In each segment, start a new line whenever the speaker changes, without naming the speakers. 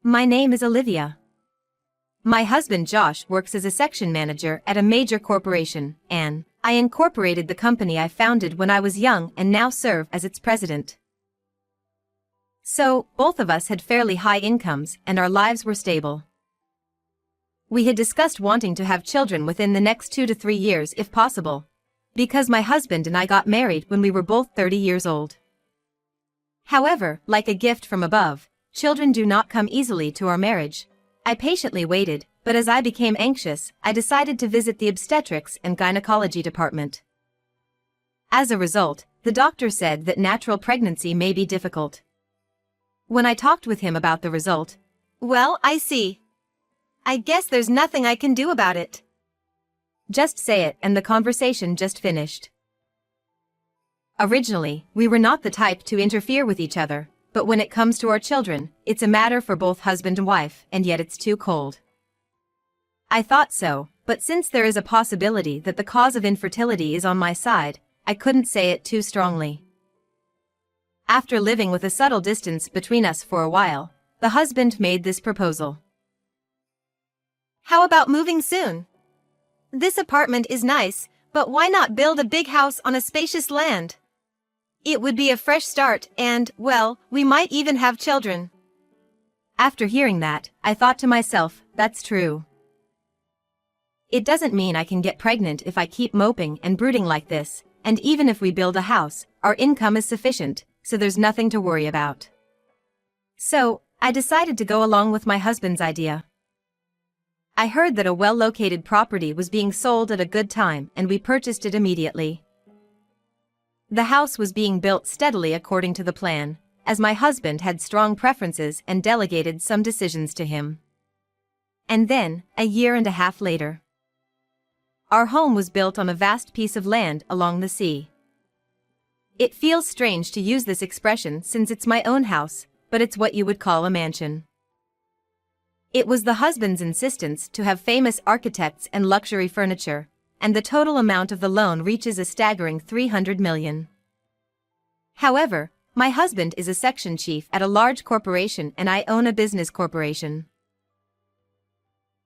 My name is Olivia. My husband Josh works as a section manager at a major corporation, and I incorporated the company I founded when I was young and now serve as its president. So, both of us had fairly high incomes and our lives were stable. We had discussed wanting to have children within the next 2 to 3 years if possible, because my husband and I got married when we were both 30 years old. However, like a gift from above, children do not come easily to our marriage. I patiently waited, but as I became anxious, I decided to visit the obstetrics and gynecology department. As a result, the doctor said that natural pregnancy may be difficult. When I talked with him about the result, "Well, I see. I guess there's nothing I can do about it." Just say it, and the conversation just finished. Originally, we were not the type to interfere with each other, but when it comes to our children, it's a matter for both husband and wife, and yet it's too cold. I thought so, but since there is a possibility that the cause of infertility is on my side, I couldn't say it too strongly. After living with a subtle distance between us for a while, the husband made this proposal. "How about moving soon? This apartment is nice, but why not build a big house on a spacious land? It would be a fresh start and, well, we might even have children." After hearing that, I thought to myself, that's true. It doesn't mean I can get pregnant if I keep moping and brooding like this, and even if we build a house, our income is sufficient, so there's nothing to worry about. So, I decided to go along with my husband's idea. I heard that a well-located property was being sold at a good time and we purchased it immediately. The house was being built steadily according to the plan, as my husband had strong preferences and delegated some decisions to him. And then, a year and a half later, our home was built on a vast piece of land along the sea. It feels strange to use this expression since it's my own house, but it's what you would call a mansion. It was the husband's insistence to have famous architects and luxury furniture, and the total amount of the loan reaches a staggering $300 million. However, my husband is a section chief at a large corporation and I own a business corporation.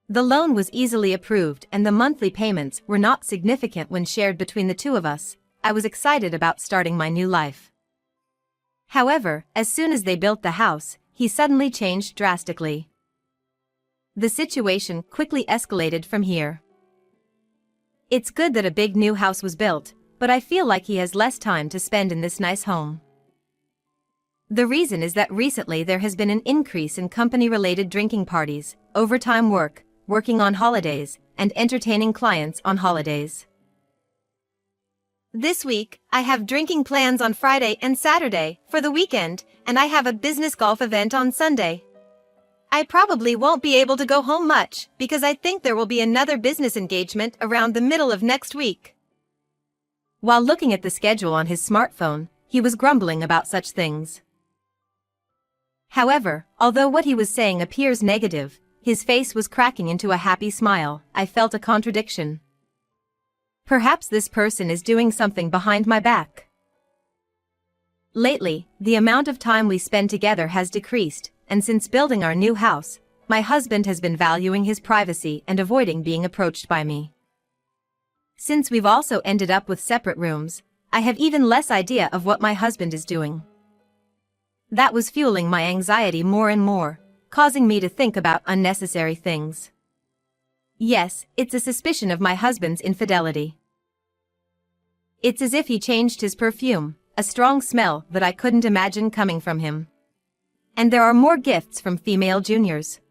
The loan was easily approved and the monthly payments were not significant when shared between the two of us. I was excited about starting my new life. However, as soon as they built the house, he suddenly changed drastically. The situation quickly escalated from here. It's good that a big new house was built, but I feel like he has less time to spend in this nice home. The reason is that recently there has been an increase in company-related drinking parties, overtime work, working on holidays, and entertaining clients on holidays. This week, I have drinking plans on Friday and Saturday for the weekend, and I have a business golf event on Sunday. I probably won't be able to go home much because I think there will be another business engagement around the middle of next week." While looking at the schedule on his smartphone, he was grumbling about such things. However, although what he was saying appears negative, his face was cracking into a happy smile. I felt a contradiction. Perhaps this person is doing something behind my back. Lately, the amount of time we spend together has decreased, and since building our new house, my husband has been valuing his privacy and avoiding being approached by me. Since we've also ended up with separate rooms, I have even less idea of what my husband is doing. That was fueling my anxiety more and more, causing me to think about unnecessary things. Yes, it's a suspicion of my husband's infidelity. It's as if he changed his perfume, a strong smell that I couldn't imagine coming from him. And there are more gifts from female juniors.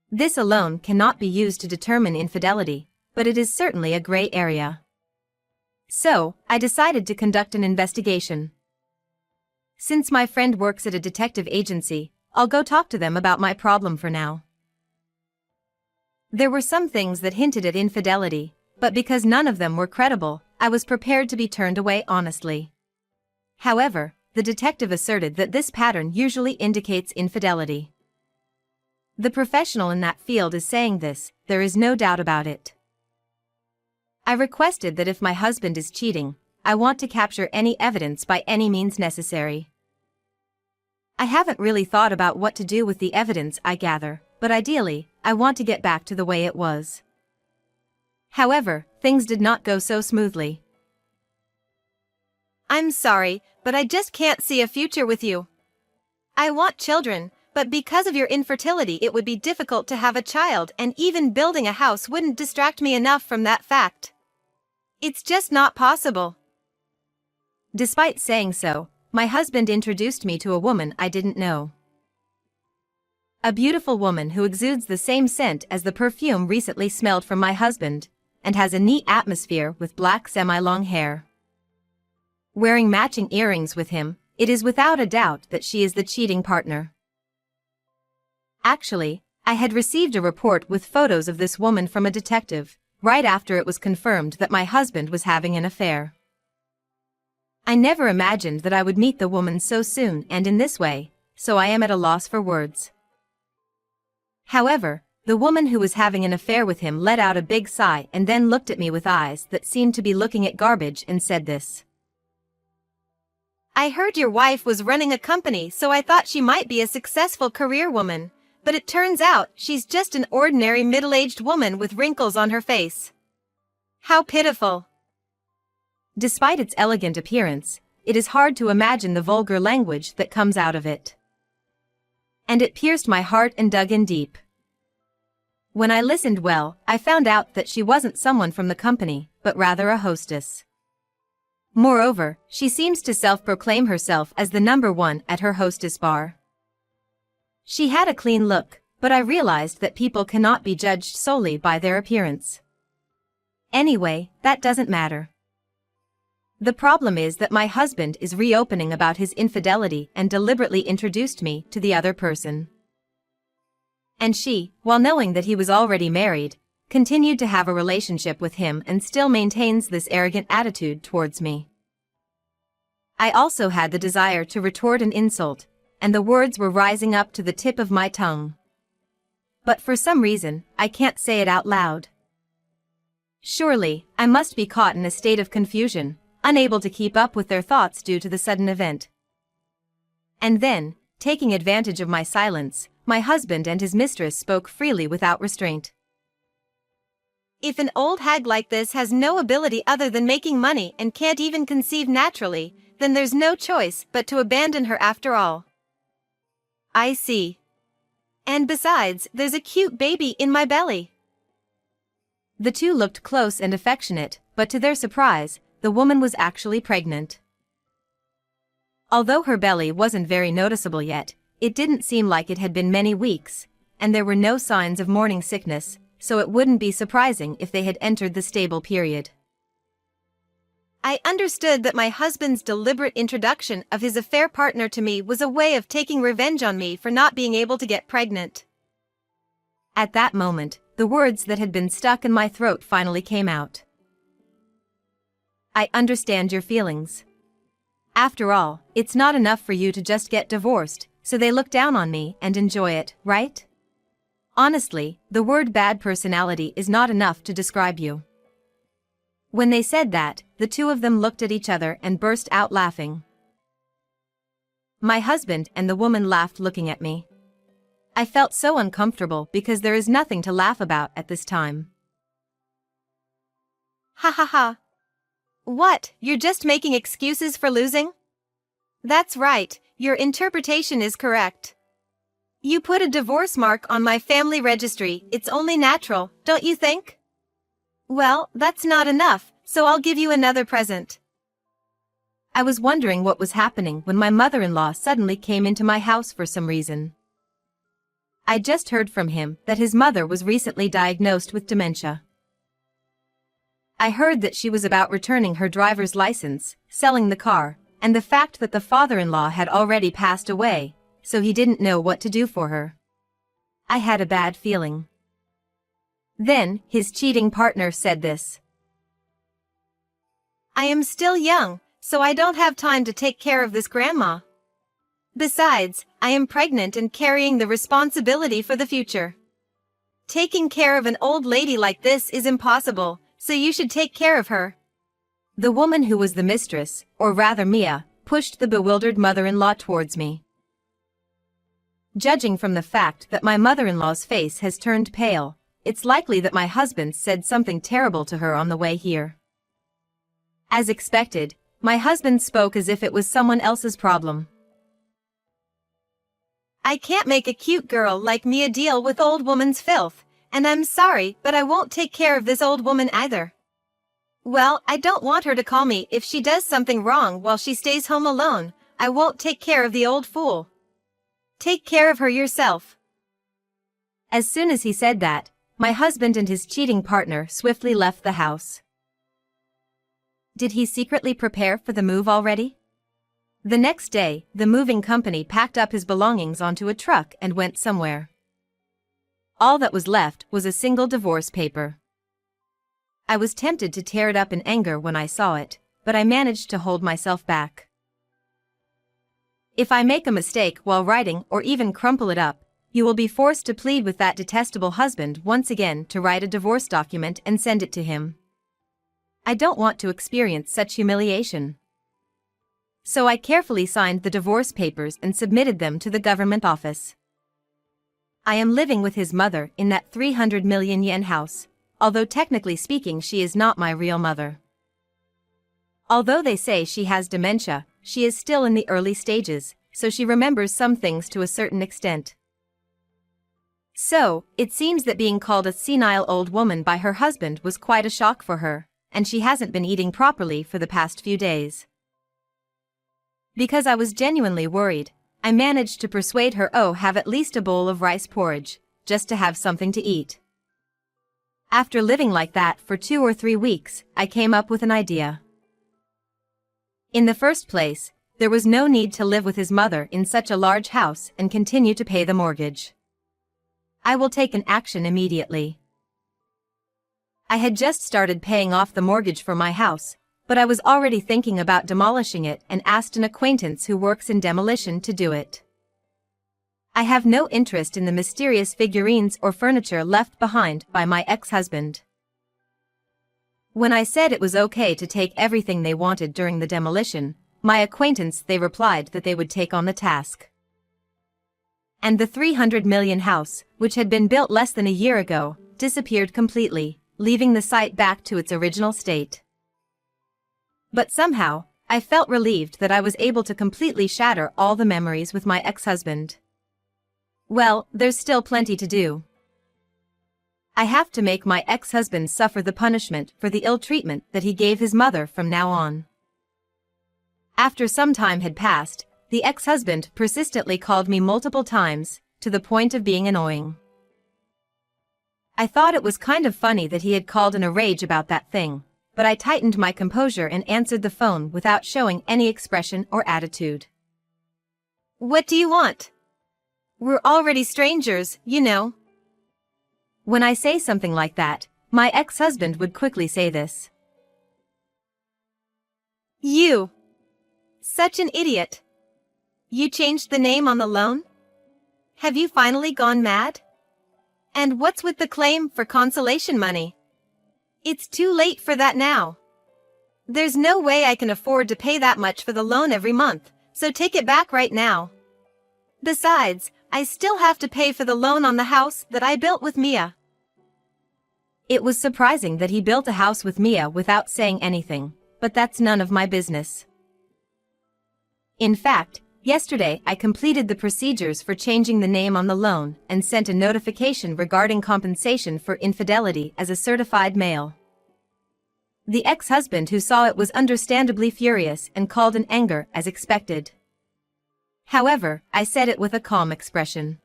This alone cannot be used to determine infidelity, but it is certainly a gray area. So, I decided to conduct an investigation. Since my friend works at a detective agency, I'll go talk to them about my problem for now. There were some things that hinted at infidelity, but because none of them were credible, I was prepared to be turned away honestly. However, the detective asserted that this pattern usually indicates infidelity. The professional in that field is saying this, there is no doubt about it. I requested that if my husband is cheating, I want to capture any evidence by any means necessary. I haven't really thought about what to do with the evidence I gather, but ideally, I want to get back to the way it was. However, things did not go so smoothly.
I'm sorry, but I just can't see a future with you. I want children, but because of your infertility it would be difficult to have a child, and even building a house wouldn't distract me enough from that fact. It's just not possible.
Despite saying so, my husband introduced me to a woman I didn't know. A beautiful woman who exudes the same scent as the perfume recently smelled from my husband, and has a neat atmosphere with black semi-long hair. Wearing matching earrings with him, it is without a doubt that she is the cheating partner. Actually, I had received a report with photos of this woman from a detective, right after it was confirmed that my husband was having an affair. I never imagined that I would meet the woman so soon and in this way, so I am at a loss for words. However, the woman who was having an affair with him let out a big sigh and then looked at me with eyes that seemed to be looking at garbage and said this.
I heard your wife was running a company, so I thought she might be a successful career woman, but it turns out she's just an ordinary middle-aged woman with wrinkles on her face. How pitiful.
Despite its elegant appearance, it is hard to imagine the vulgar language that comes out of it. And it pierced my heart and dug in deep. When I listened well, I found out that she wasn't someone from the company, but rather a hostess. Moreover, she seems to self-proclaim herself as the number one at her hostess bar. She had a clean look, but I realized that people cannot be judged solely by their appearance. Anyway, that doesn't matter. The problem is that my husband is reopening about his infidelity and deliberately introduced me to the other person. And she, while knowing that he was already married, continued to have a relationship with him and still maintains this arrogant attitude towards me. I also had the desire to retort an insult, and the words were rising up to the tip of my tongue. But for some reason, I can't say it out loud. Surely, I must be caught in a state of confusion, unable to keep up with their thoughts due to the sudden event. And then, taking advantage of my silence, my husband and his mistress spoke freely without restraint.
If an old hag like this has no ability other than making money and can't even conceive naturally, then there's no choice but to abandon her after all. I see. And besides, there's a cute baby in my belly.
The two looked close and affectionate, but to their surprise, the woman was actually pregnant. Although her belly wasn't very noticeable yet, it didn't seem like it had been many weeks, and there were no signs of morning sickness, so it wouldn't be surprising if they had entered the stable period.
I understood that my husband's deliberate introduction of his affair partner to me was a way of taking revenge on me for not being able to get pregnant.
At that moment, the words that had been stuck in my throat finally came out. I understand your feelings. After all, it's not enough for you to just get divorced, so they look down on me and enjoy it, right? Honestly, the word bad personality is not enough to describe you. When they said that, the two of them looked at each other and burst out laughing. My husband and the woman laughed looking at me. I felt so uncomfortable because there is nothing to laugh about at this time.
Ha ha ha. What, you're just making excuses for losing? That's right, your interpretation is correct. You put a divorce mark on my family registry, it's only natural, don't you think? Well, that's not enough, so I'll give you another present.
I was wondering what was happening when my mother-in-law suddenly came into my house for some reason. I just heard from him that his mother was recently diagnosed with dementia. I heard that she was about returning her driver's license, selling the car, and the fact that the father-in-law had already passed away, so he didn't know what to do for her. I had a bad feeling. Then, his cheating partner said this.
I am still young, so I don't have time to take care of this grandma. Besides, I am pregnant and carrying the responsibility for the future. Taking care of an old lady like this is impossible, so you should take care of her.
The woman who was the mistress, or rather Mia, pushed the bewildered mother-in-law towards me. Judging from the fact that my mother-in-law's face has turned pale, it's likely that my husband said something terrible to her on the way here. As expected, my husband spoke as if it was someone else's problem.
I can't make a cute girl like Mia deal with old woman's filth, and I'm sorry, but I won't take care of this old woman either. Well, I don't want her to call me if she does something wrong while she stays home alone. I won't take care of the old fool. Take care of her yourself.
As soon as he said that, my husband and his cheating partner swiftly left the house. Did he secretly prepare for the move already? The next day, the moving company packed up his belongings onto a truck and went somewhere. All that was left was a single divorce paper. I was tempted to tear it up in anger when I saw it, but I managed to hold myself back. If I make a mistake while writing or even crumple it up, you will be forced to plead with that detestable husband once again to write a divorce document and send it to him. I don't want to experience such humiliation. So I carefully signed the divorce papers and submitted them to the government office. I am living with his mother in that 300 million yen house, although technically speaking she is not my real mother. Although they say she has dementia, she is still in the early stages, so she remembers some things to a certain extent. So, it seems that being called a senile old woman by her husband was quite a shock for her, and she hasn't been eating properly for the past few days. Because I was genuinely worried, I managed to persuade her to have at least a bowl of rice porridge, just to have something to eat. After living like that for 2 or 3 weeks, I came up with an idea. In the first place, there was no need to live with his mother in such a large house and continue to pay the mortgage. I will take an action immediately. I had just started paying off the mortgage for my house, but I was already thinking about demolishing it and asked an acquaintance who works in demolition to do it. I have no interest in the mysterious figurines or furniture left behind by my ex-husband. When I said it was okay to take everything they wanted during the demolition, my acquaintance they replied that they would take on the task. And the 300 million house, which had been built less than a year ago, disappeared completely, leaving the site back to its original state. But somehow, I felt relieved that I was able to completely shatter all the memories with my ex-husband. Well, there's still plenty to do. I have to make my ex-husband suffer the punishment for the ill treatment that he gave his mother from now on. After some time had passed, the ex-husband persistently called me multiple times, to the point of being annoying. I thought it was kind of funny that he had called in a rage about that thing, but I tightened my composure and answered the phone without showing any expression or attitude.
What do you want? We're already strangers, you know.
When I say something like that, my ex-husband would quickly say this.
You. Such an idiot. You changed the name on the loan? Have you finally gone mad? And what's with the claim for consolation money? It's too late for that now. There's no way I can afford to pay that much for the loan every month, so take it back right now. Besides, I still have to pay for the loan on the house that I built with Mia.
It was surprising that he built a house with Mia without saying anything, but that's none of my business. In fact, yesterday I completed the procedures for changing the name on the loan and sent a notification regarding compensation for infidelity as a certified mail. The ex-husband who saw it was understandably furious and called in anger as expected. However, I said it with a calm expression.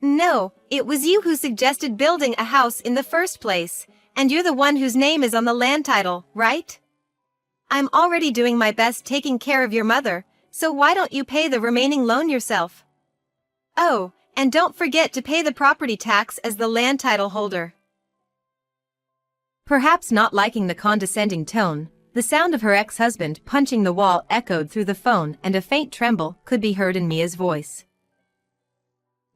No, it was you who suggested building a house in the first place, and you're the one whose name is on the land title, right? I'm already doing my best taking care of your mother, so why don't you pay the remaining loan yourself? Oh, and don't forget to pay the property tax as the land title holder.
Perhaps not liking the condescending tone, the sound of her ex-husband punching the wall echoed through the phone and a faint tremble could be heard in Mia's voice.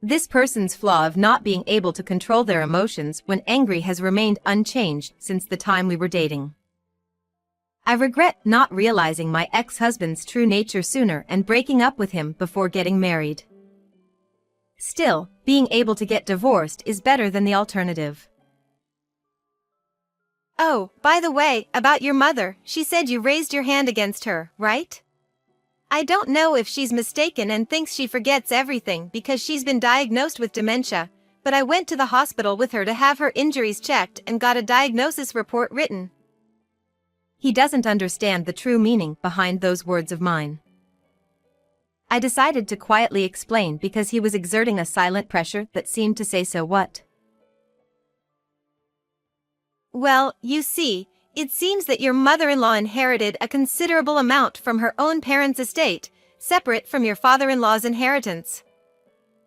This person's flaw of not being able to control their emotions when angry has remained unchanged since the time we were dating. I regret not realizing my ex-husband's true nature sooner and breaking up with him before getting married. Still, being able to get divorced is better than the alternative.
Oh, by the way, about your mother, she said you raised your hand against her, right? I don't know if she's mistaken and thinks she forgets everything because she's been diagnosed with dementia, but I went to the hospital with her to have her injuries checked and got a diagnosis report written.
He doesn't understand the true meaning behind those words of mine. I decided to quietly explain because he was exerting a silent pressure that seemed to say so what.
Well, you see, it seems that your mother-in-law inherited a considerable amount from her own parents' estate, separate from your father-in-law's inheritance.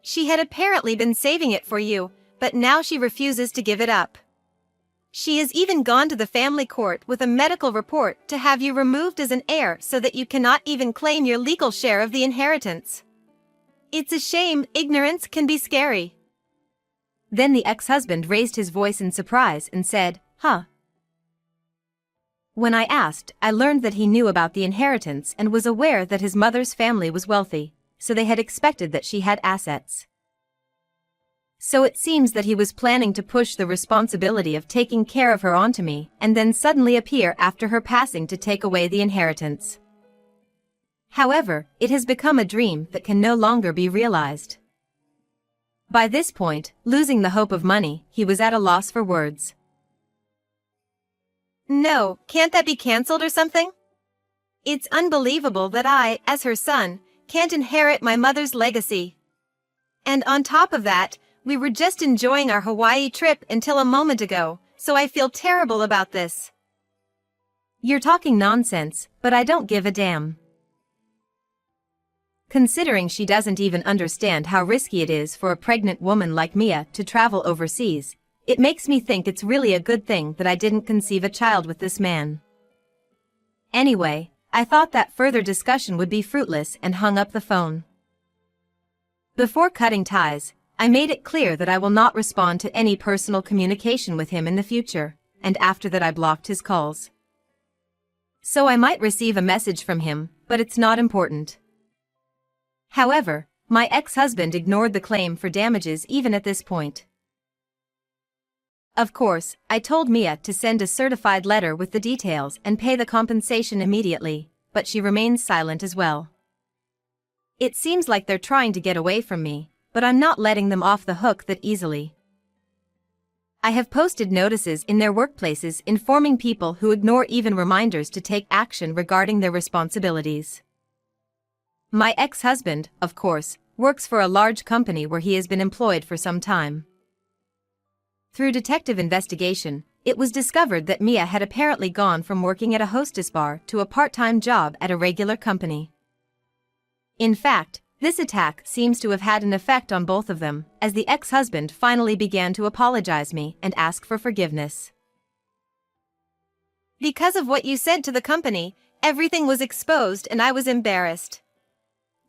She had apparently been saving it for you, but now she refuses to give it up. She has even gone to the family court with a medical report to have you removed as an heir so that you cannot even claim your legal share of the inheritance. It's a shame ignorance can be scary.
Then the ex-husband raised his voice in surprise and said, "Huh?" When I asked, I learned that he knew about the inheritance and was aware that his mother's family was wealthy, so they had expected that she had assets. So it seems that he was planning to push the responsibility of taking care of her onto me and then suddenly appear after her passing to take away the inheritance. However, it has become a dream that can no longer be realized. By this point, losing the hope of money, he was at a loss for words.
No, can't that be cancelled or something? It's unbelievable that I, as her son, can't inherit my mother's legacy. And on top of that, we were just enjoying our Hawaii trip until a moment ago, so I feel terrible about this.
You're talking nonsense, but I don't give a damn. Considering she doesn't even understand how risky it is for a pregnant woman like Mia to travel overseas, it makes me think it's really a good thing that I didn't conceive a child with this man. Anyway, I thought that further discussion would be fruitless and hung up the phone. Before cutting ties, I made it clear that I will not respond to any personal communication with him in the future, and after that I blocked his calls. So I might receive a message from him, but it's not important. However, my ex-husband ignored the claim for damages even at this point. Of course, I told Mia to send a certified letter with the details and pay the compensation immediately, but she remains silent as well. It seems like they're trying to get away from me, but I'm not letting them off the hook that easily. I have posted notices in their workplaces informing people who ignore even reminders to take action regarding their responsibilities. My ex-husband, of course, works for a large company where he has been employed for some time. Through detective investigation, it was discovered that Mia had apparently gone from working at a hostess bar to a part-time job at a regular company. In fact, this attack seems to have had an effect on both of them, as the ex-husband finally began to apologize me and ask for forgiveness.
Because of what you said to the company, everything was exposed and I was embarrassed.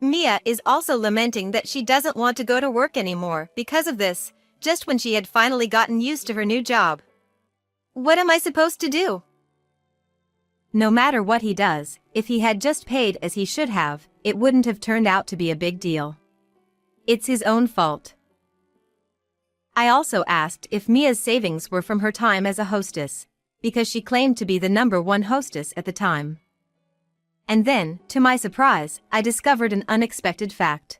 Mia is also lamenting that she doesn't want to go to work anymore because of this, just when she had finally gotten used to her new job. What am I supposed to do?
No matter what he does, if he had just paid as he should have, it wouldn't have turned out to be a big deal. It's his own fault. I also asked if Mia's savings were from her time as a hostess, because she claimed to be the #1 hostess at the time. And then, to my surprise, I discovered an unexpected fact.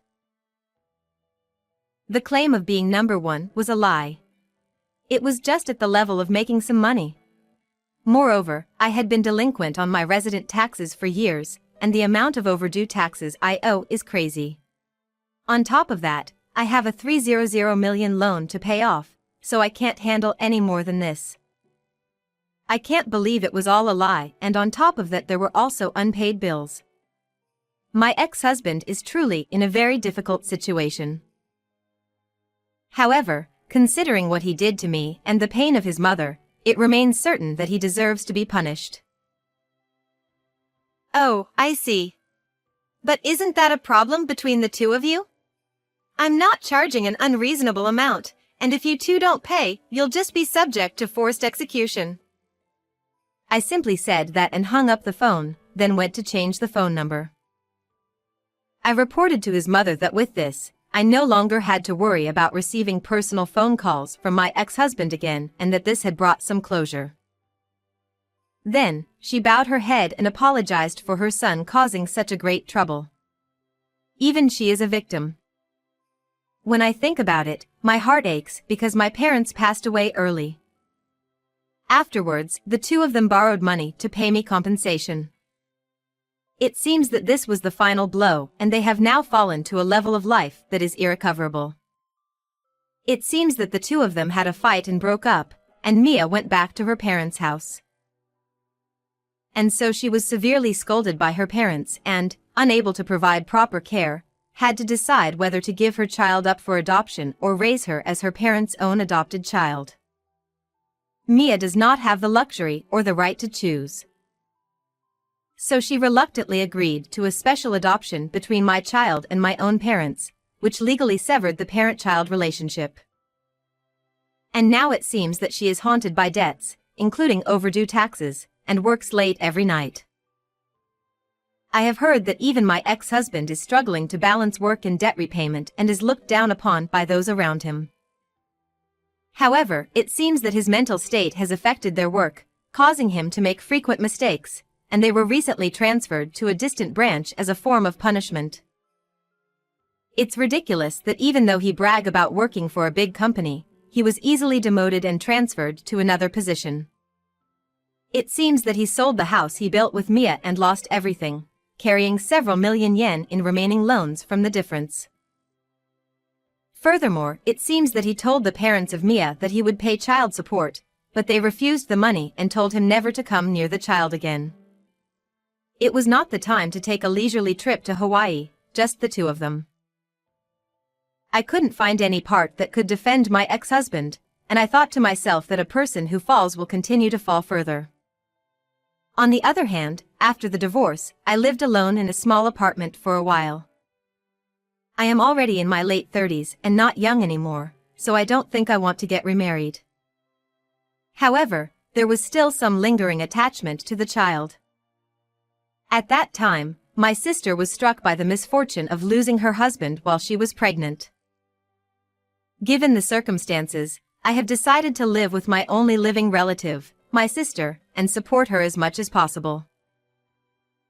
The claim of being #1 was a lie. It was just at the level of making some money. Moreover, I had been delinquent on my resident taxes for years, and the amount of overdue taxes I owe is crazy. On top of that, I have a $300 million loan to pay off, so I can't handle any more than this. I can't believe it was all a lie, and on top of that there were also unpaid bills. My ex-husband is truly in a very difficult situation. However, considering what he did to me and the pain of his mother, it remains certain that he deserves to be punished.
Oh, I see. But isn't that a problem between the two of you? I'm not charging an unreasonable amount, and if you two don't pay, you'll just be subject to forced execution.
I simply said that and hung up the phone, then went to change the phone number. I reported to his mother that with this, I no longer had to worry about receiving personal phone calls from my ex-husband again and that this had brought some closure. Then, she bowed her head and apologized for her son causing such a great trouble. Even she is a victim. When I think about it, my heart aches because my parents passed away early. Afterwards, the two of them borrowed money to pay me compensation. It seems that this was the final blow and they have now fallen to a level of life that is irrecoverable. It seems that the two of them had a fight and broke up, and Mia went back to her parents' house. And so she was severely scolded by her parents and, unable to provide proper care, had to decide whether to give her child up for adoption or raise her as her parents' own adopted child. Mia does not have the luxury or the right to choose. So she reluctantly agreed to a special adoption between my child and my own parents, which legally severed the parent-child relationship. And now it seems that she is haunted by debts, including overdue taxes, and works late every night. I have heard that even my ex-husband is struggling to balance work and debt repayment and is looked down upon by those around him. However, it seems that his mental state has affected their work, causing him to make frequent mistakes, and they were recently transferred to a distant branch as a form of punishment. It's ridiculous that even though he bragged about working for a big company, he was easily demoted and transferred to another position. It seems that he sold the house he built with Mia and lost everything, carrying several million yen in remaining loans from the difference. Furthermore, it seems that he told the parents of Mia that he would pay child support, but they refused the money and told him never to come near the child again. It was not the time to take a leisurely trip to Hawaii, just the two of them. I couldn't find any part that could defend my ex-husband, and I thought to myself that a person who falls will continue to fall further. On the other hand, after the divorce, I lived alone in a small apartment for a while. I am already in my late 30s and not young anymore, so I don't think I want to get remarried. However, there was still some lingering attachment to the child. At that time, my sister was struck by the misfortune of losing her husband while she was pregnant. Given the circumstances, I have decided to live with my only living relative, my sister, and support her as much as possible.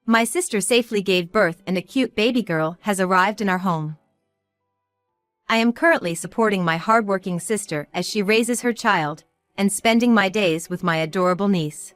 My sister safely gave birth and a cute baby girl has arrived in our home. I am currently supporting my hardworking sister as she raises her child, and spending my days with my adorable niece.